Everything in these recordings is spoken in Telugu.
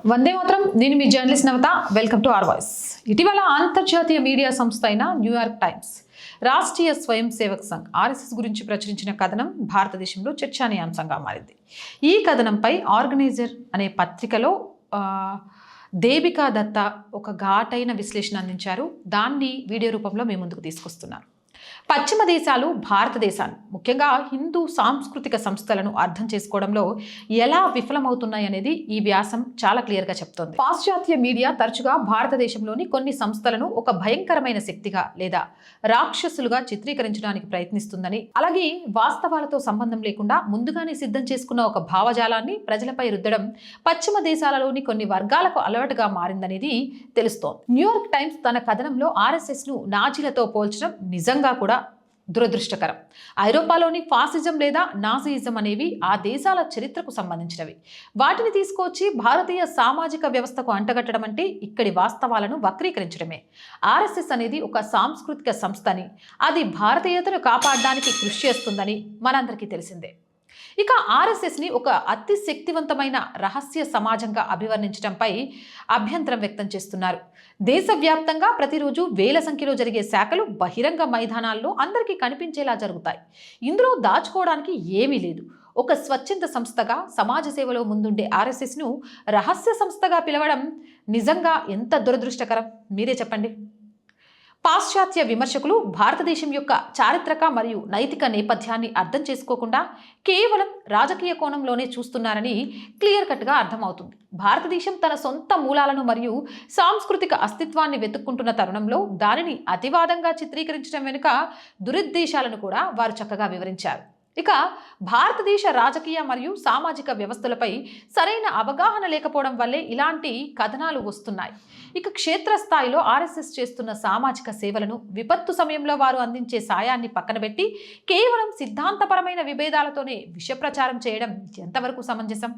వందే మాత్రం. నేను మీ journalist Navata. Welcome to our voice. ఇటీవల అంతర్జాతీయ మీడియా సంస్థ అయిన న్యూయార్క్ టైమ్స్ రాష్ట్రీయ స్వయం సేవక్ సంఘ్ ఆర్ఎస్ఎస్ గురించి ప్రచురించిన కథనం భారతదేశంలో చర్చనీయాంశంగా మారింది. ఈ కథనంపై ఆర్గనైజర్ అనే పత్రికలో దేవికా దత్తా ఒక ఘాటైన విశ్లేషణ అందించారు. దాన్ని వీడియో రూపంలో మీ ముందుకు తీసుకొస్తున్నాను. పశ్చిమ దేశాలు భారతదేశాన్ని, ముఖ్యంగా హిందూ సాంస్కృతిక సంస్థలను అర్థం చేసుకోవడంలో ఎలా విఫలమవుతున్నాయి అనేది ఈ వ్యాసం చాలా క్లియర్గా చెప్తోంది. పాశ్చాత్య మీడియా తరచుగా భారతదేశంలోని కొన్ని సంస్థలను ఒక భయంకరమైన శక్తిగా లేదా రాక్షసులుగా చిత్రీకరించడానికి ప్రయత్నిస్తుందని, అలాగే వాస్తవాలతో సంబంధం లేకుండా ముందుగానే సిద్ధం చేసుకున్న ఒక భావజాలాన్ని ప్రజలపై రుద్దడం పశ్చిమ దేశాలలోని కొన్ని వర్గాలకు అలవాటుగా మారిందనేది తెలుస్తోంది. న్యూయార్క్ టైమ్స్ తన కథనంలో ఆర్ఎస్ఎస్ను నాజీలతో పోల్చడం నిజంగా కూడా దురదృష్టకరం. ఐరోపాలోని ఫాసిజం లేదా నాజీయిజం అనేవి ఆ దేశాల చరిత్రకు సంబంధించినవి. వాటిని తీసుకొచ్చి భారతీయ సామాజిక వ్యవస్థకు అంటగట్టడం అంటే ఇక్కడి వాస్తవాలను వక్రీకరించడమే. ఆర్ఎస్ఎస్ అనేది ఒక సాంస్కృతిక సంస్థని, అది భారతీయతను కాపాడడానికి కృషి చేస్తుందని మనందరికీ తెలిసిందే. ఇక ఆర్ఎస్ఎస్ని ఒక అతి శక్తివంతమైన రహస్య సమాజంగా అభివర్ణించడంపై అభ్యంతరం వ్యక్తం చేస్తున్నారు. దేశవ్యాప్తంగా ప్రతిరోజు వేల సంఖ్యలో జరిగే శాఖలు బహిరంగ మైదానాల్లో అందరికీ కనిపించేలా జరుగుతాయి. ఇందులో దాచుకోవడానికి ఏమీ లేదు. ఒక స్వచ్ఛంద సంస్థగా సమాజ సేవలో ముందుండే ఆర్ఎస్ఎస్ను రహస్య సంస్థగా పిలవడం నిజంగా ఎంత దురదృష్టకరం, మీరే చెప్పండి. పాశ్చాత్య విమర్శకులు భారతదేశం యొక్క చారిత్రక మరియు నైతిక నేపథ్యాన్ని అర్థం చేసుకోకుండా కేవలం రాజకీయ కోణంలోనే చూస్తున్నారని క్లియర్ కట్గా అర్థమవుతుంది. భారతదేశం తన సొంత మూలాలను మరియు సాంస్కృతిక అస్తిత్వాన్ని వెతుక్కుంటున్న తరుణంలో దానిని అతివాదంగా చిత్రీకరించడం వెనుక దురుద్దేశాలను కూడా వారు చక్కగా వివరించారు. ఇక భారతదేశ రాజకీయ మరియు సామాజిక వ్యవస్థలపై సరైన అవగాహన లేకపోవడం వల్లే ఇలాంటి కథనాలు వస్తున్నాయి. ఇక క్షేత్రస్థాయిలో ఆర్ఎస్ఎస్ చేస్తున్న సామాజిక సేవలను, విపత్తు సమయంలో వారు అందించే సాయాన్ని పక్కనబెట్టి కేవలం సిద్ధాంతపరమైన విభేదాలతోనే విషప్రచారం చేయడం ఎంతవరకు సమంజసం?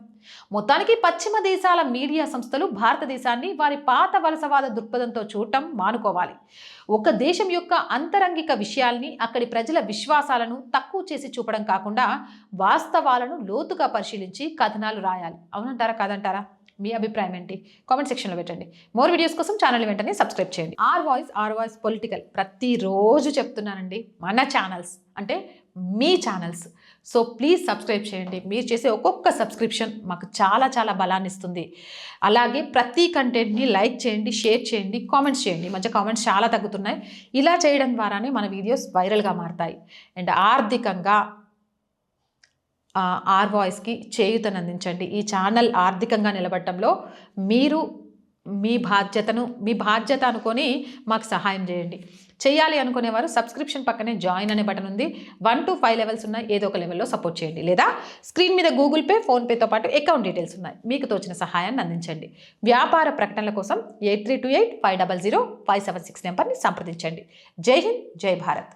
మొత్తానికి పశ్చిమ దేశాల మీడియా సంస్థలు భారతదేశాన్ని వారి పాత వలసవాద దృక్పథంతో చూడటం మానుకోవాలి. ఒక దేశం యొక్క అంతరంగిక విషయాల్ని, అక్కడి ప్రజల విశ్వాసాలను తక్కువ చేసి చూపడం కాకుండా వాస్తవాలను లోతుగా పరిశీలించి కథనాలు రాయాలి. అవునంటారా కాదంటారా? మీ అభిప్రాయం ఏంటి? కామెంట్ సెక్షన్లో పెట్టండి. మోర్ వీడియోస్ కోసం ఛానల్ వెంటనే సబ్స్క్రైబ్ చేయండి. ఆర్ వాయిస్ పొలిటికల్ ప్రతిరోజు చెప్తున్నానండి. మన ఛానల్స్ అంటే మీ ఛానల్స్. సో ప్లీజ్ సబ్స్క్రైబ్ చేయండి. మీరు చేసే ఒక్కొక్క సబ్స్క్రిప్షన్ మాకు చాలా చాలా బలాన్ని ఇస్తుంది. అలాగే ప్రతి కంటెంట్ని లైక్ చేయండి, షేర్ చేయండి, కామెంట్స్ చేయండి. ఈ మధ్య కామెంట్స్ చాలా తగ్గుతున్నాయి. ఇలా చేయడం ద్వారానే మన వీడియోస్ వైరల్గా మారుతాయి. అండ్ ఆర్థికంగా ఆర్ వాయిస్కి చేయూతను అందించండి. ఈ ఛానల్ ఆర్థికంగా నిలబడటంలో మీరు మీ బాధ్యత అనుకొని మాకు సహాయం చేయండి. చేయాలి అనుకునేవారు సబ్స్క్రిప్షన్ పక్కనే జాయిన్ అనే బటన్ ఉంది. 1 to 5 లెవెల్స్ ఉన్నాయి. ఏదో ఒక లెవెల్లో సపోర్ట్ చేయండి. లేదా స్క్రీన్ మీద గూగుల్ పే, ఫోన్పేతో పాటు అకౌంట్ డీటెయిల్స్ ఉన్నాయి. మీకు తోచిన సహాయాన్ని అందించండి. వ్యాపార ప్రకటనల కోసం 8328 500 576 నెంబర్ని సంప్రదించండి. జై హింద్, జై భారత్.